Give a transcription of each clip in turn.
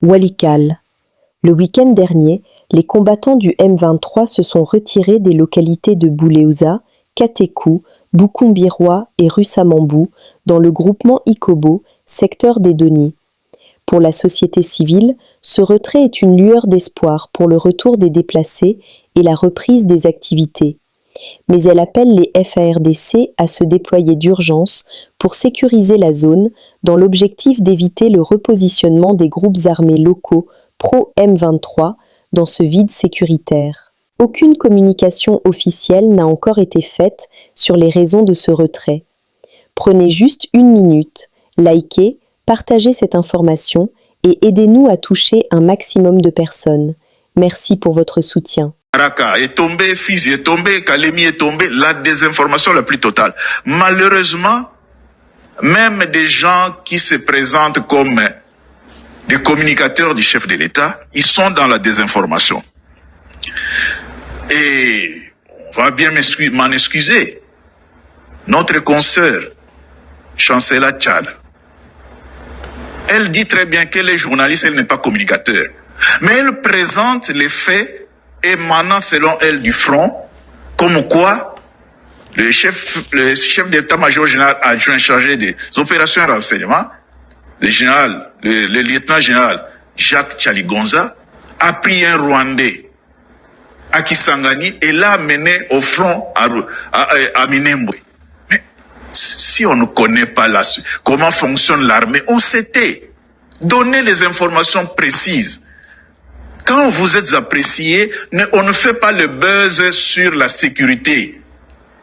Walikale. Le week-end dernier, les combattants du M23 se sont retirés des localités de Bouleuza, Katekou, Bukumbirwa et Russamambou dans le groupement Ikobo, secteur des Doni. Pour la société civile, ce retrait est une lueur d'espoir pour le retour des déplacés et la reprise des activités. Mais elle appelle les FARDC à se déployer d'urgence pour sécuriser la zone dans l'objectif d'éviter le repositionnement des groupes armés locaux pro-M23 dans ce vide sécuritaire. Aucune communication officielle n'a encore été faite sur les raisons de ce retrait. Prenez juste 1 minute, likez, partagez cette information et aidez-nous à toucher un maximum de personnes. Merci pour votre soutien. Raka est tombé, Fizi est tombé, Kalemi est tombé, la désinformation la plus totale. Malheureusement, même des gens qui se présentent comme des communicateurs du chef de l'État, ils sont dans la désinformation. Et on va bien m'en excuser. Notre consoeur, Chancela Tchad, elle dit très bien qu'elle est journaliste, elle n'est pas communicateur. Mais elle présente les faits émanant selon elle du front, comme quoi le chef d'état-major général adjoint chargé des opérations de renseignement, le lieutenant général Jacques Tchaligonza, a pris un Rwandais à Kisangani et l'a amené au front à Minembwe. Mais si on ne connaît pas comment fonctionne l'armée, on s'était donné les informations précises. Quand vous êtes apprécié, on ne fait pas le buzz sur la sécurité.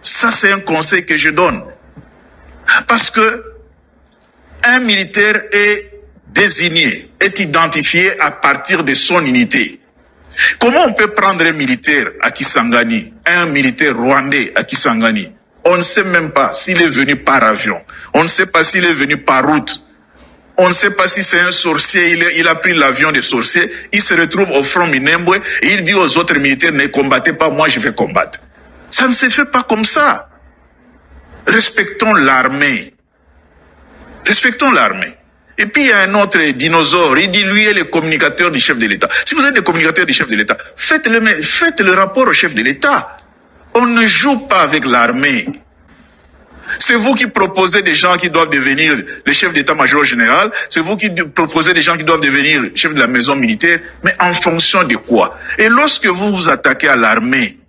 Ça, c'est un conseil que je donne. Parce que un militaire est désigné, est identifié à partir de son unité. Comment on peut prendre un militaire à Kisangani, un militaire rwandais à Kisangani? On ne sait même pas s'il est venu par avion. On ne sait pas s'il est venu par route. On ne sait pas si c'est un sorcier, il a pris l'avion des sorciers, il se retrouve au front Minembwe et il dit aux autres militaires, ne combattez pas, moi je vais combattre. Ça ne se fait pas comme ça. Respectons l'armée. Respectons l'armée. Et puis il y a un autre dinosaure, il dit lui est le communicateur du chef de l'État. Si vous êtes le communicateur du chef de l'État, faites le rapport au chef de l'État. On ne joue pas avec l'armée. C'est vous qui proposez des gens qui doivent devenir les chefs d'état-major général. C'est vous qui proposez des gens qui doivent devenir chefs de la maison militaire. Mais en fonction de quoi? Et lorsque vous vous attaquez à l'armée,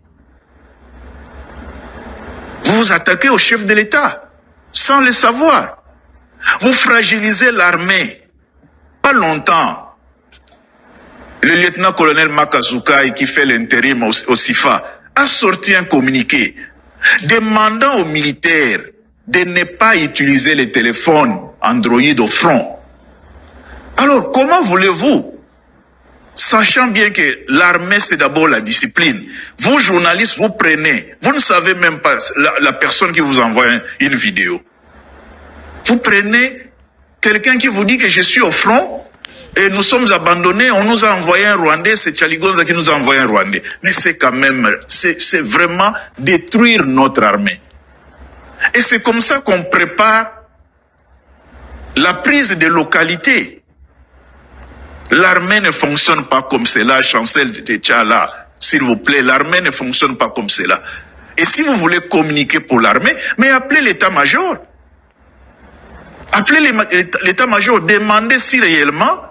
vous vous attaquez au chef de l'État, sans le savoir. Vous fragilisez l'armée. Pas longtemps. Le lieutenant-colonel Makazoukai, qui fait l'intérim au SIFA, a sorti un communiqué demandant aux militaires de ne pas utiliser les téléphones Android au front. Alors, comment voulez-vous, sachant bien que l'armée, c'est d'abord la discipline, vous, journalistes, vous prenez, vous ne savez même pas la personne qui vous envoie une vidéo. Vous prenez quelqu'un qui vous dit que je suis au front et nous sommes abandonnés, on nous a envoyé un Rwandais, c'est Tchaligonza qui nous a envoyé un Rwandais. Mais c'est quand même, c'est vraiment détruire notre armée. Et c'est comme ça qu'on prépare la prise des localités. L'armée ne fonctionne pas comme cela, Chancel Tchala, s'il vous plaît, l'armée ne fonctionne pas comme cela. Et si vous voulez communiquer pour l'armée, mais appelez l'état-major. Appelez l'état-major, demandez si réellement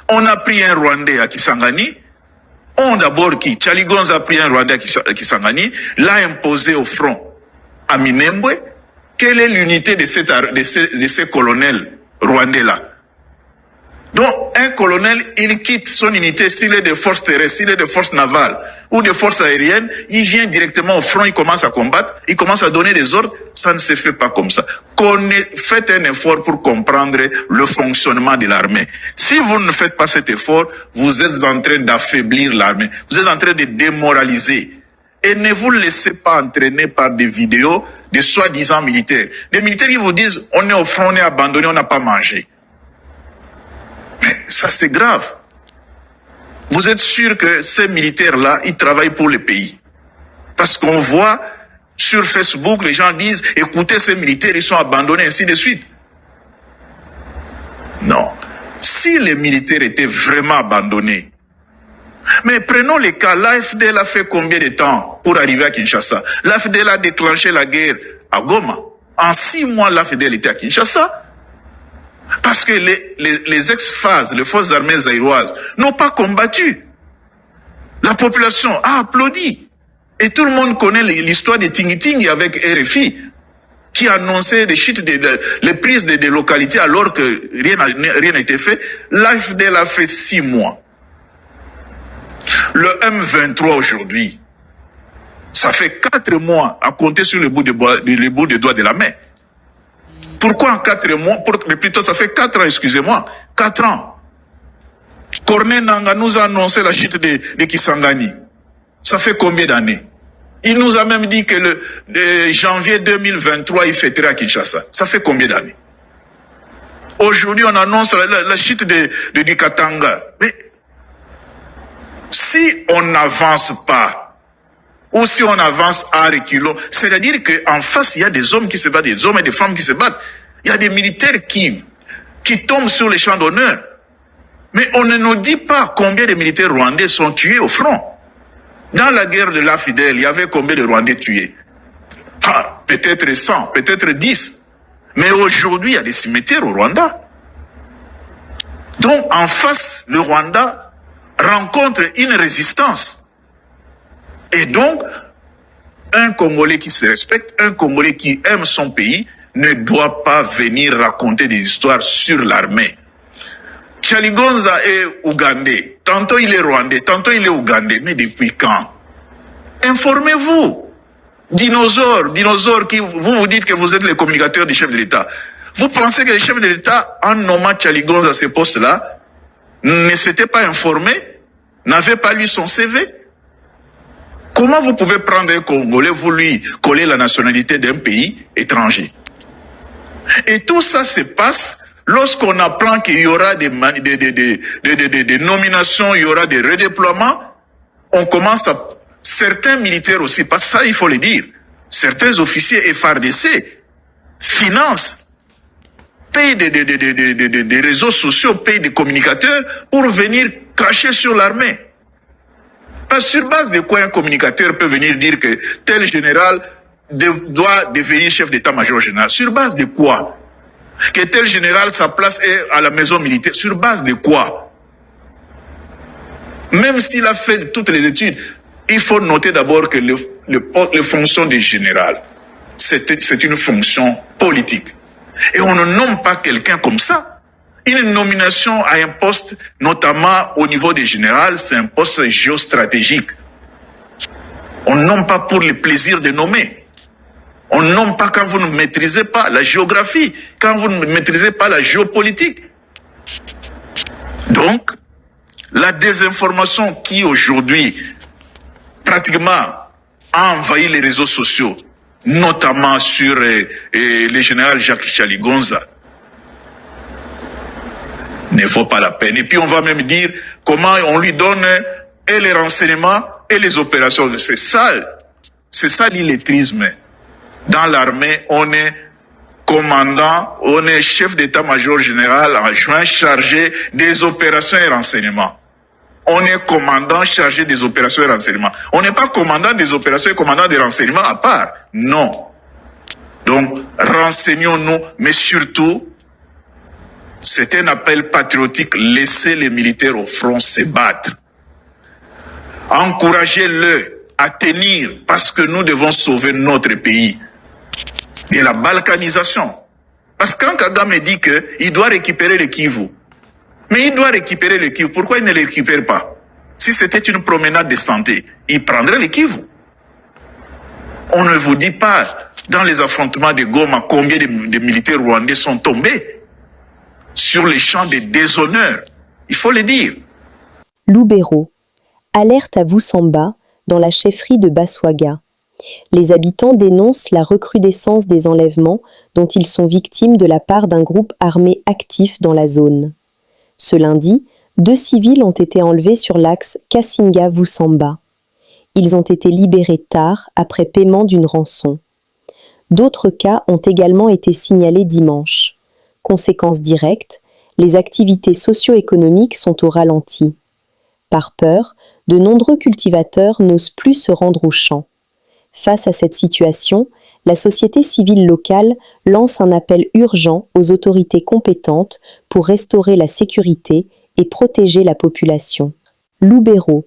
on a pris un Rwandais à Kisangani, Tchaligonza a pris un Rwandais à Kisangani, l'a imposé au front à Minembwe. Quelle est l'unité de ces colonels rwandais-là? Donc, un colonel, il quitte son unité, s'il est de forces terrestres, s'il est de forces navales ou de forces aériennes, il vient directement au front, il commence à combattre, il commence à donner des ordres. Ça ne se fait pas comme ça. Faites un effort pour comprendre le fonctionnement de l'armée. Si vous ne faites pas cet effort, vous êtes en train d'affaiblir l'armée. Vous êtes en train de démoraliser. Et ne vous laissez pas entraîner par des vidéos de soi-disant militaires. Des militaires qui vous disent, on est au front, on est abandonné, on n'a pas mangé. Mais ça, c'est grave. Vous êtes sûr que ces militaires-là, ils travaillent pour le pays? Parce qu'on voit sur Facebook, les gens disent, écoutez, ces militaires, ils sont abandonnés, ainsi de suite. Non. Si les militaires étaient vraiment abandonnés, mais prenons les cas, l'AFDL a fait combien de temps pour arriver à Kinshasa? L'AFDL a déclenché la guerre à Goma. En 6 mois, l'AFDL était à Kinshasa. Parce que les ex-phases, les forces armées zaïroises, n'ont pas combattu. La population a applaudi. Et tout le monde connaît l'histoire de Tingi avec RFI, qui annonçait des chutes, les prises des localités alors que rien n'a été fait. L'AFDL a fait 6 mois. Le M23 aujourd'hui, ça fait 4 mois à compter sur le bout des doigts de la main. Pourquoi en 4 mois? Plutôt, ça fait 4 ans, excusez-moi. 4 ans. Corneille Nangaa nous a annoncé la chute de Kisangani. Ça fait combien d'années? Il nous a même dit que le janvier 2023, il fêterait à Kinshasa. Ça fait combien d'années? Aujourd'hui, on annonce la chute du Katanga. Mais si on n'avance pas, ou si on avance à reculons, c'est-à-dire qu'en face, il y a des hommes qui se battent, des hommes et des femmes qui se battent. Il y a des militaires qui tombent sur les champs d'honneur. Mais on ne nous dit pas combien de militaires rwandais sont tués au front. Dans la guerre de l'AFDL, il y avait combien de Rwandais tués? Peut-être 100, peut-être 10. Mais aujourd'hui, il y a des cimetières au Rwanda. Donc, en face, le Rwanda rencontre une résistance. Et donc, un Congolais qui se respecte, un Congolais qui aime son pays, ne doit pas venir raconter des histoires sur l'armée. Chaligonza est ougandais, tantôt il est rwandais, tantôt il est ougandais, mais depuis quand? Informez-vous. Dinosaures, qui vous dites que vous êtes les communicateurs du chef de l'État. Vous pensez que le chef de l'État, en nommant Chaligonza à ce poste-là, ne s'était pas informé, n'avait pas lu son CV? Comment vous pouvez prendre un Congolais, vous lui coller la nationalité d'un pays étranger? Et tout ça se passe lorsqu'on apprend qu'il y aura des nominations, il y aura des redéploiements. On commence à... Certains militaires aussi, parce que ça il faut le dire, certains officiers FARDC financent, payent des réseaux sociaux, payent des communicateurs pour venir cracher sur l'armée. Sur base de quoi un communicateur peut venir dire que tel général doit devenir chef d'état-major général? Sur base de quoi? Que tel général, sa place est à la maison militaire? Sur base de quoi? Même s'il a fait toutes les études, il faut noter d'abord que les fonctions du général, c'est une fonction politique. Et on ne nomme pas quelqu'un comme ça. Une nomination à un poste, notamment au niveau des généraux, c'est un poste géostratégique. On ne nomme pas pour le plaisir de nommer. On ne nomme pas quand vous ne maîtrisez pas la géographie, quand vous ne maîtrisez pas la géopolitique. Donc, la désinformation qui aujourd'hui, pratiquement, a envahi les réseaux sociaux, notamment sur le général Jacques Chaligonza, ne vaut pas la peine. Et puis on va même dire comment on lui donne et les renseignements et les opérations. C'est ça l'illettrisme. Dans l'armée, on est commandant, on est chef d'état-major général adjoint chargé des opérations et renseignements. On est commandant chargé des opérations et renseignements. On n'est pas commandant des opérations et commandant des renseignements à part. Non. Donc, renseignons-nous, mais surtout, c'est un appel patriotique, laissez les militaires au front se battre. Encouragez-le à tenir parce que nous devons sauver notre pays de la balkanisation. Parce que quand Kagame dit qu'il doit récupérer le Kivu, mais il doit récupérer le Kivu, pourquoi il ne le récupère pas? Si c'était une promenade de santé, il prendrait le Kivu. On ne vous dit pas, dans les affrontements de Goma, combien de militaires rwandais sont tombés sur les champs de déshonneur. Il faut le dire. Lubero. Alerte à Vusamba, dans la chefferie de Baswaga. Les habitants dénoncent la recrudescence des enlèvements dont ils sont victimes de la part d'un groupe armé actif dans la zone. Ce lundi, 2 civils ont été enlevés sur l'axe Kassinga-Vusamba. Ils ont été libérés tard, après paiement d'une rançon. D'autres cas ont également été signalés dimanche. Conséquence directe, les activités socio-économiques sont au ralenti. Par peur, de nombreux cultivateurs n'osent plus se rendre aux champs. Face à cette situation, la société civile locale lance un appel urgent aux autorités compétentes pour restaurer la sécurité et protéger la population. Lubero.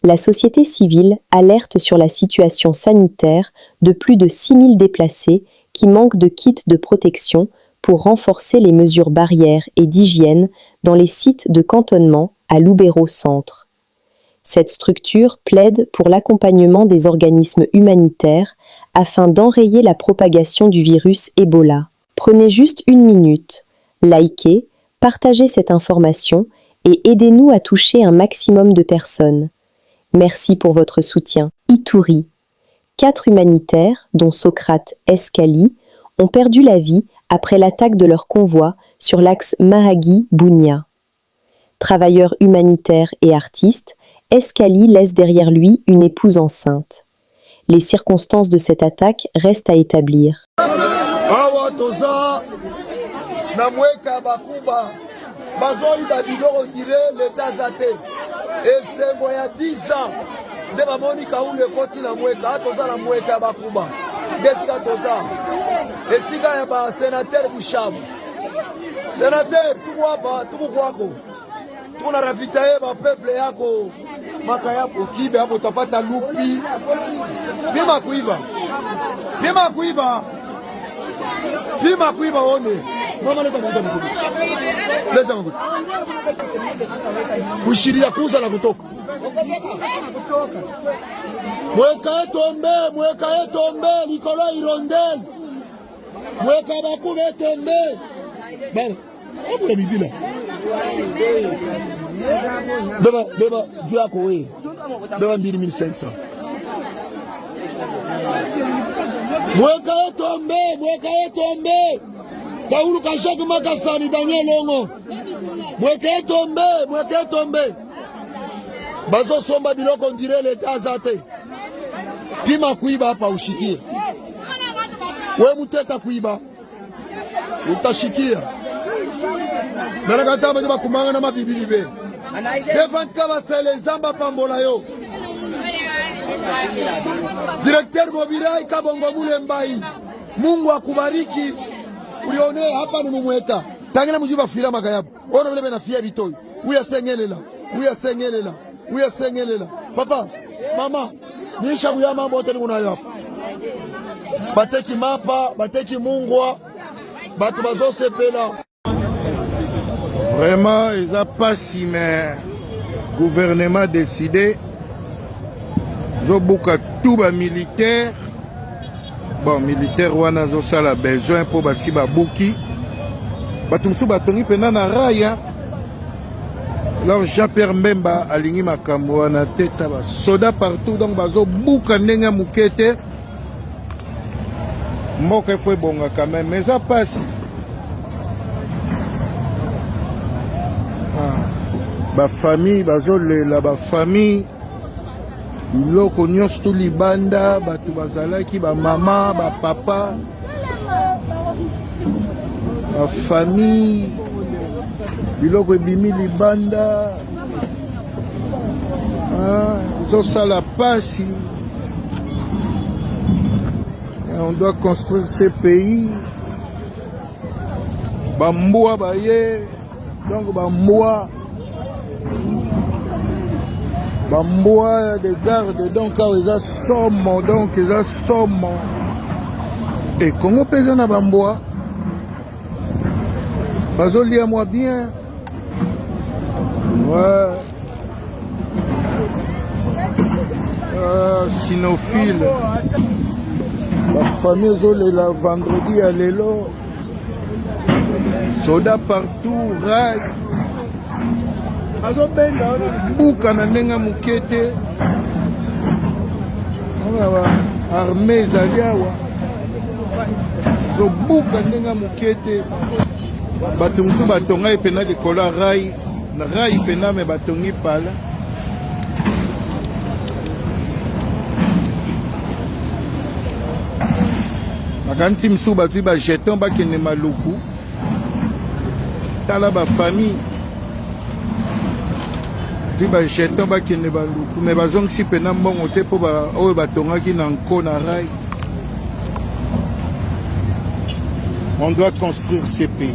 La société civile alerte sur la situation sanitaire de plus de 6000 déplacés qui manquent de kits de protection pour renforcer les mesures barrières et d'hygiène dans les sites de cantonnement à Lubero Centre. Cette structure plaide pour l'accompagnement des organismes humanitaires afin d'enrayer la propagation du virus Ebola. Prenez juste 1 minute, likez, partagez cette information et aidez-nous à toucher un maximum de personnes. Merci pour votre soutien. Ituri. 4 humanitaires, dont Socrate Escali, ont perdu la vie après l'attaque de leur convoi sur l'axe Mahagi-Bunia. Travailleur humanitaire et artiste, Escali laisse derrière lui une épouse enceinte. Les circonstances de cette attaque restent à établir. Tuna ravitaye ba peuple yako maka yako kibe hapo utapata lupi bima kuiba one mama leta mkuta mkuta leza mkuta kushiria kuza na kutoka mweka etombe likolo irondel mweka bakube etombe baba obule bibila Beba, du yako we. Beba 2500. Mweka etombe. Kaulu kashaki makasani Daniel Longo. Mweka etombe. Bazo somba biloko ndire leta zate. Pima kuiba hapa ushikie. We muteta kuiba. Utashikia. Nana katamba jima kumanga na mabibi be. Devant kama sele zamba pambola yo. Directeur Mobirai Kabongo Mulembai. Mungu akubariki. Ulione hapa ni mumweta. Tangena mujiba fira magayabu. Ono vile na fia bitoi. Uya sengelela. Papa, mama, nisha kuya mambo yote nikunayo hapa. Bateki mapa, bateki mungwa. Batu bazose pela. Vraiment, ils n'ont pas si mais gouvernement décidé. Ils ont beaucoup tout bas militaire. Bon, militaire, on a besoin pour basi babuki. Batumsu batongi pena na raya. Alors Jean-Pierre Mbemba aligni makambo na tête ba soda partout donc bazo buka nenga mukete. Mboka foi bonga quand même, mais ça passe. Ba famille bazolela ba famille biloko nyonso to libanda bato bazalaki ba mama ba papa ba famille biloko ebimi libanda ezosala pasi. On doit construire ce pays. Bamboa baye donc bamboa des gardes donc ils somme donc ils somme et Congo pesa na bamboa bazolia moi bien ouais sinophile la famille zolela vendredi à l'élo soda partout rail buka na ndenge mukete armée ezali awa zobuka ndenge mukete bato mosusu batongai pena likolo ya rai na rai pena me batongi pala makanisi mosusu bazwi bajeton bakende maluku tala bafamille ti bajeton bakende baluku me bazongisi mpena mbongo te mpo oyo batongaki na nko na rai. On doit construire ces pays.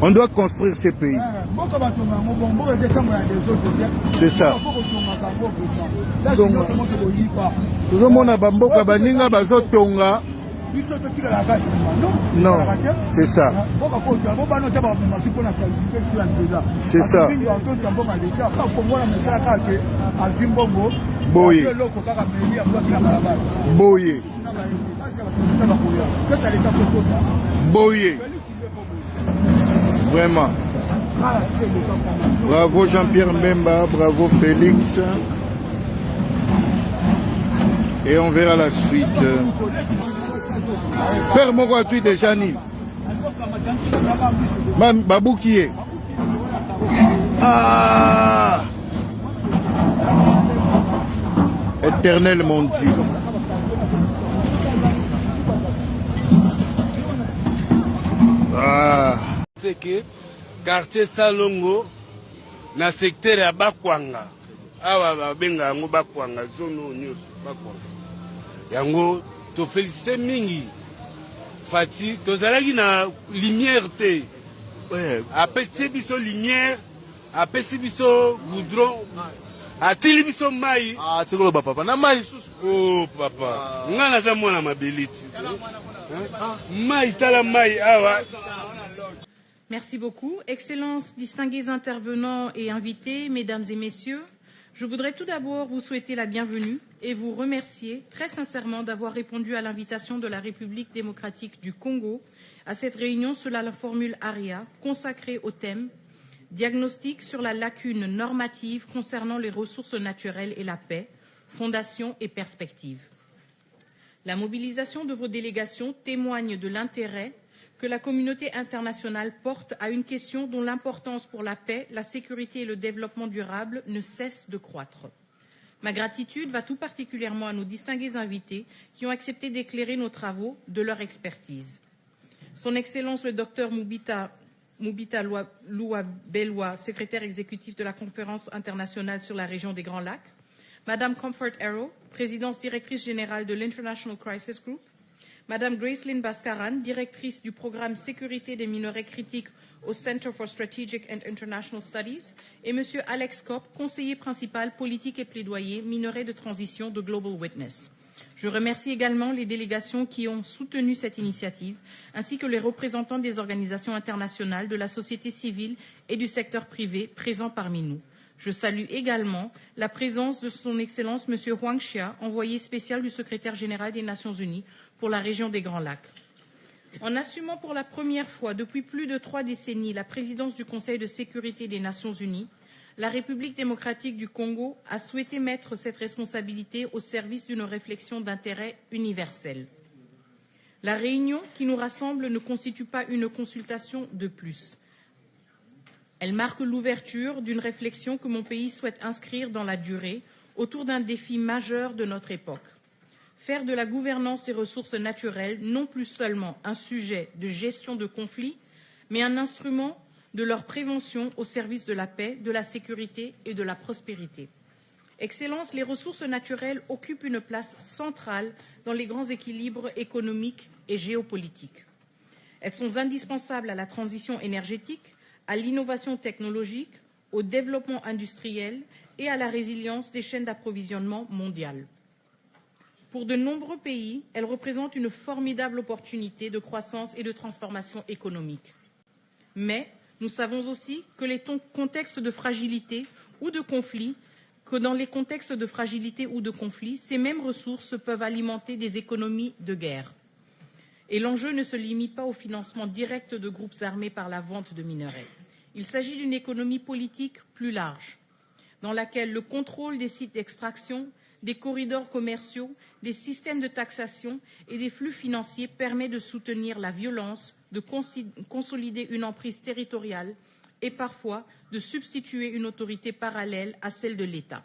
On doit construire ces pays. C'est ça. Tozomona bamboka baninga bazotonga. Non, c'est ça. C'est ça. Boye. Boye. Boye. Vraiment. Bravo Jean-Pierre Mbemba, bravo Félix. Et on verra la suite. Père Moko tu déjà ni. Babou qui est. Ah. Éternel mon Dieu. Ah. C'est que quartier Salongo na secteur ya Bakwanga. Awa benga ngo Bakwanga zone news Bakwanga. Yango to féliciter mingi. Fati tozalaki na lumière te. Ouais, apeti biso lumière, apesi biso goudron. Atili biso mai. Ah, tikolo papa na mai susu. Oh papa. Nga na za mwana mabeliti. Mai tala mai awa. Merci beaucoup. Excellences, distingués intervenants et invités, mesdames et messieurs, je voudrais tout d'abord vous souhaiter la bienvenue et vous remercier très sincèrement d'avoir répondu à l'invitation de la République démocratique du Congo à cette réunion sous la formule ARIA consacrée au thème « Diagnostic sur la lacune normative concernant les ressources naturelles et la paix, fondation et perspectives ». La mobilisation de vos délégations témoigne de l'intérêt que la communauté internationale porte à une question dont l'importance pour la paix, la sécurité et le développement durable ne cesse de croître. Ma gratitude va tout particulièrement à nos distingués invités qui ont accepté d'éclairer nos travaux de leur expertise. Son Excellence le Dr Mubita Lua Belwa, secrétaire exécutif de la Conférence internationale sur la région des Grands Lacs, Madame Comfort Arrow, présidente directrice générale de l'International Crisis Group, Madame Gracelyn Baskaran, directrice du programme Sécurité des minerais critiques au Center for Strategic and International Studies, et Monsieur Alex Kopp, conseiller principal politique et plaidoyer minerais de transition de Global Witness. Je remercie également les délégations qui ont soutenu cette initiative, ainsi que les représentants des organisations internationales, de la société civile et du secteur privé présents parmi nous. Je salue également la présence de son Excellence M. Huang Xia, envoyé spécial du secrétaire général des Nations Unies pour la région des Grands Lacs. En assumant pour la première fois depuis plus de 3 décennies la présidence du Conseil de sécurité des Nations Unies, la République démocratique du Congo a souhaité mettre cette responsabilité au service d'une réflexion d'intérêt universel. La réunion qui nous rassemble ne constitue pas une consultation de plus. Elle marque l'ouverture d'une réflexion que mon pays souhaite inscrire dans la durée autour d'un défi majeur de notre époque. Faire de la gouvernance des ressources naturelles non plus seulement un sujet de gestion de conflits, mais un instrument de leur prévention au service de la paix, de la sécurité et de la prospérité. Excellences, les ressources naturelles occupent une place centrale dans les grands équilibres économiques et géopolitiques. Elles sont indispensables à la transition énergétique, à l'innovation technologique, au développement industriel et à la résilience des chaînes d'approvisionnement mondiales. Pour de nombreux pays, elles représentent une formidable opportunité de croissance et de transformation économique. Mais nous savons aussi que les contextes de fragilité ou de conflit, ces mêmes ressources peuvent alimenter des économies de guerre. Et l'enjeu ne se limite pas au financement direct de groupes armés par la vente de minerais. Il s'agit d'une économie politique plus large, dans laquelle le contrôle des sites d'extraction, des corridors commerciaux, des systèmes de taxation et des flux financiers permet de soutenir la violence, de consolider une emprise territoriale et parfois de substituer une autorité parallèle à celle de l'État.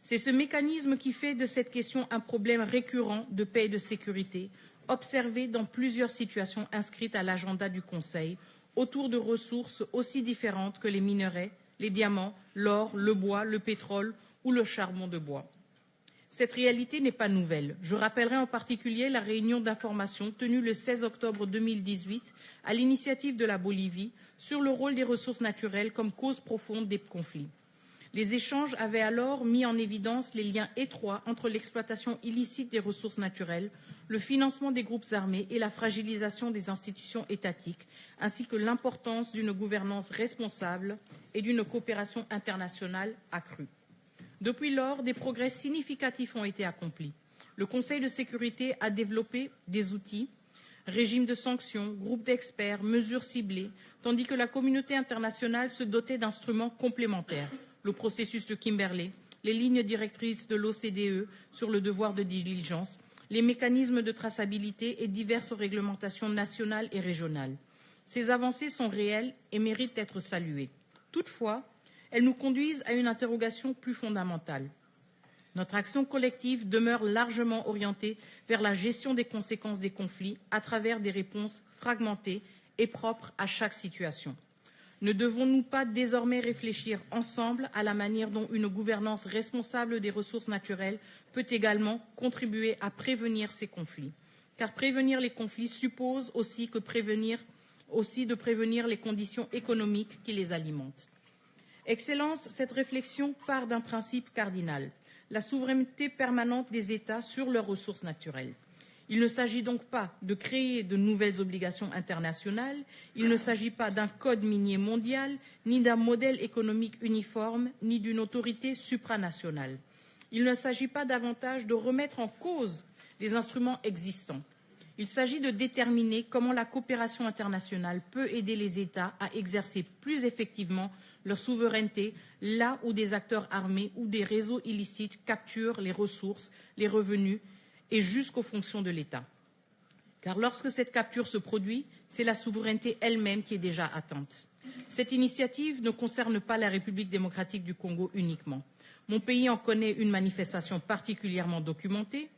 C'est ce mécanisme qui fait de cette question un problème récurrent de paix et de sécurité, observé dans plusieurs situations inscrites à l'agenda du Conseil, autour de ressources aussi différentes que les minerais, les diamants, l'or, le bois, le pétrole ou le charbon de bois. Cette réalité n'est pas nouvelle. Je rappellerai en particulier la réunion d'information tenue le 16 octobre 2018 à l'initiative de la Bolivie sur le rôle des ressources naturelles comme cause profonde des conflits. Les échanges avaient alors mis en évidence les liens étroits entre l'exploitation illicite des ressources naturelles, le financement des groupes armés et la fragilisation des institutions étatiques, ainsi que l'importance d'une gouvernance responsable et d'une coopération internationale accrue. Depuis lors, des progrès significatifs ont été accomplis. Le Conseil de sécurité a développé des outils, régime de sanctions, groupes d'experts, mesures ciblées, tandis que la communauté internationale se dotait d'instruments complémentaires. Le processus de Kimberley, les lignes directrices de l'OCDE sur le devoir de diligence, les mécanismes de traçabilité et diverses réglementations nationales et régionales. Ces avancées sont réelles et méritent d'être saluées. Toutefois, elles nous conduisent à une interrogation plus fondamentale. Notre action collective demeure largement orientée vers la gestion des conséquences des conflits à travers des réponses fragmentées et propres à chaque situation. Ne devons-nous pas désormais réfléchir ensemble à la manière dont une gouvernance responsable des ressources naturelles peut également contribuer à prévenir ces conflits? Car prévenir les conflits suppose aussi de prévenir les conditions économiques qui les alimentent. Excellence, cette réflexion part d'un principe cardinal, la souveraineté permanente des États sur leurs ressources naturelles. Il ne s'agit donc pas de créer de nouvelles obligations internationales, il ne s'agit pas d'un code minier mondial, ni d'un modèle économique uniforme, ni d'une autorité supranationale. Il ne s'agit pas davantage de remettre en cause les instruments existants. Il s'agit de déterminer comment la coopération internationale peut aider les États à exercer plus effectivement leur souveraineté là où des acteurs armés ou des réseaux illicites capturent les ressources, les revenus et jusqu'aux fonctions de l'État. Car lorsque cette capture se produit, c'est la souveraineté elle-même qui est déjà atteinte. Cette initiative ne concerne pas la République démocratique du Congo uniquement. Mon pays en connaît une manifestation particulièrement documentée,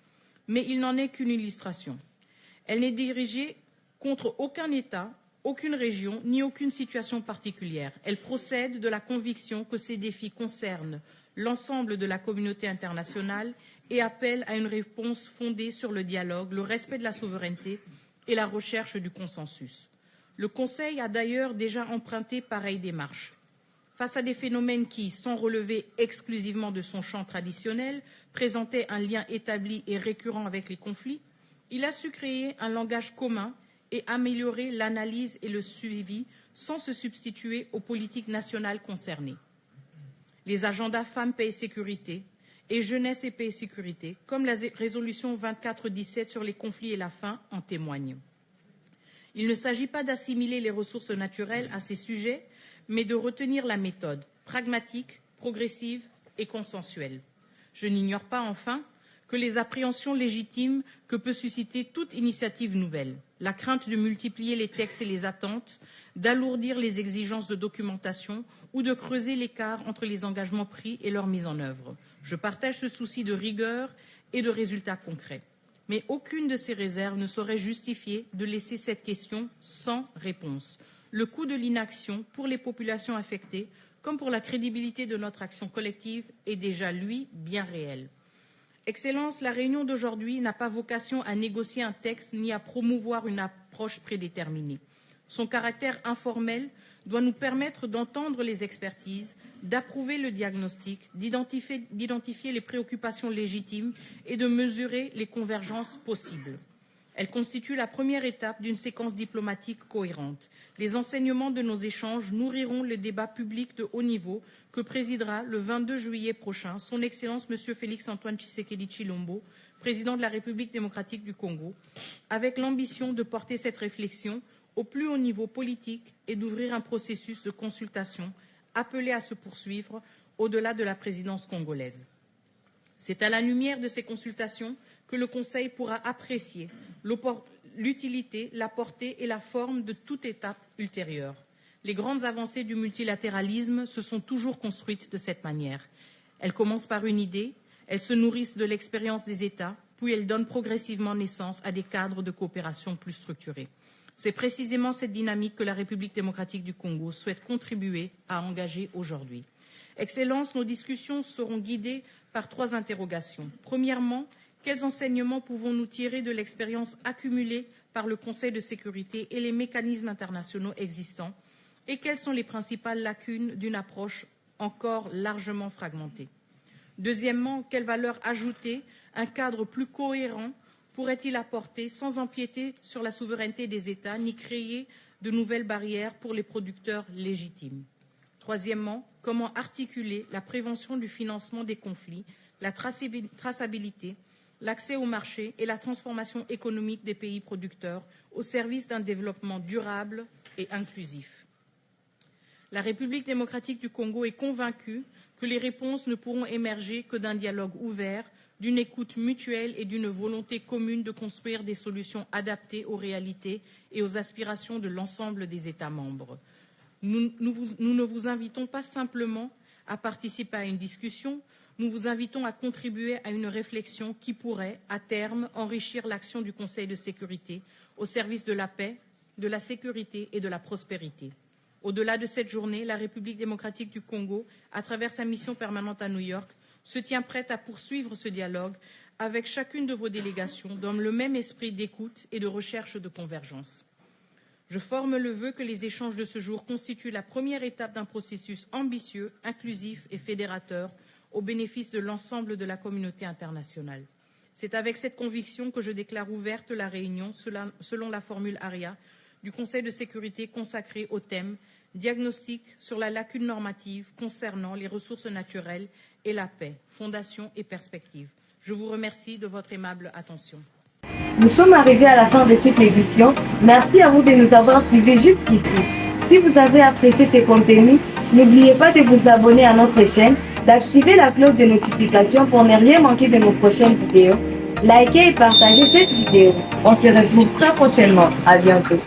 mais il n'en est qu'une illustration. Elle n'est dirigée contre aucun État, aucune région, ni aucune situation particulière. Elle procède de la conviction que ces défis concernent l'ensemble de la communauté internationale et appelle à une réponse fondée sur le dialogue, le respect de la souveraineté et la recherche du consensus. Le Conseil a d'ailleurs déjà emprunté pareille démarche. Face à des phénomènes qui, sans relever exclusivement de son champ traditionnel, présentaient un lien établi et récurrent avec les conflits, il a su créer un langage commun et améliorer l'analyse et le suivi sans se substituer aux politiques nationales concernées. Les agendas femmes, paix et sécurité et jeunesse et paix et sécurité, comme la résolution 2417 sur les conflits et la faim, en témoignent. Il ne s'agit pas d'assimiler les ressources naturelles à ces sujets, mais de retenir la méthode pragmatique, progressive et consensuelle. Je n'ignore pas, enfin, que les appréhensions légitimes que peut susciter toute initiative nouvelle, la crainte de multiplier les textes et les attentes, d'alourdir les exigences de documentation ou de creuser l'écart entre les engagements pris et leur mise en œuvre. Je partage ce souci de rigueur et de résultats concrets. Mais aucune de ces réserves ne saurait justifier de laisser cette question sans réponse. Le coût de l'inaction pour les populations affectées, comme pour la crédibilité de notre action collective, est déjà, lui, bien réel. Excellence, la réunion d'aujourd'hui n'a pas vocation à négocier un texte ni à promouvoir une approche prédéterminée. Son caractère informel doit nous permettre d'entendre les expertises, d'approuver le diagnostic, d'identifier les préoccupations légitimes et de mesurer les convergences possibles. Elle constitue la première étape d'une séquence diplomatique cohérente. Les enseignements de nos échanges nourriront le débat public de haut niveau que présidera le 22 juillet prochain son Excellence M. Félix-Antoine Tshisekedi Tshilombo, président de la République démocratique du Congo, avec l'ambition de porter cette réflexion au plus haut niveau politique et d'ouvrir un processus de consultation appelé à se poursuivre au-delà de la présidence congolaise. C'est à la lumière de ces consultations que le Conseil pourra apprécier l'utilité, la portée et la forme de toute étape ultérieure. Les grandes avancées du multilatéralisme se sont toujours construites de cette manière. Elles commencent par une idée, elles se nourrissent de l'expérience des États, puis elles donnent progressivement naissance à des cadres de coopération plus structurés. C'est précisément cette dynamique que la République démocratique du Congo souhaite contribuer à engager aujourd'hui. Excellences, nos discussions seront guidées par 3 interrogations. Premièrement, quels enseignements pouvons-nous tirer de l'expérience accumulée par le Conseil de sécurité et les mécanismes internationaux existants, et quelles sont les principales lacunes d'une approche encore largement fragmentée? Deuxièmement, quelle valeur ajoutée un cadre plus cohérent pourrait-il apporter sans empiéter sur la souveraineté des États ni créer de nouvelles barrières pour les producteurs légitimes? Troisièmement, comment articuler la prévention du financement des conflits, la traçabilité, l'accès au marché et la transformation économique des pays producteurs au service d'un développement durable et inclusif? La République démocratique du Congo est convaincue que les réponses ne pourront émerger que d'un dialogue ouvert, d'une écoute mutuelle et d'une volonté commune de construire des solutions adaptées aux réalités et aux aspirations de l'ensemble des États membres. Nous ne vous invitons pas simplement à participer à une discussion, nous vous invitons à contribuer à une réflexion qui pourrait, à terme, enrichir l'action du Conseil de sécurité au service de la paix, de la sécurité et de la prospérité. Au-delà de cette journée, la République démocratique du Congo, à travers sa mission permanente à New York, se tient prête à poursuivre ce dialogue avec chacune de vos délégations dans le même esprit d'écoute et de recherche de convergence. Je forme le vœu que les échanges de ce jour constituent la première étape d'un processus ambitieux, inclusif et fédérateur au bénéfice de l'ensemble de la communauté internationale. C'est avec cette conviction que je déclare ouverte la réunion selon la formule ARIA du Conseil de sécurité consacré au thème « Diagnostic sur la lacune normative concernant les ressources naturelles et la paix, fondation et perspective ». Je vous remercie de votre aimable attention. Nous sommes arrivés à la fin de cette édition. Merci à vous de nous avoir suivis jusqu'ici. Si vous avez apprécié ces contenus, n'oubliez pas de vous abonner à notre chaîne, d'activer la cloche de notification pour ne rien manquer de nos prochaines vidéos. Likez et partagez cette vidéo. On se retrouve très prochainement. À bientôt.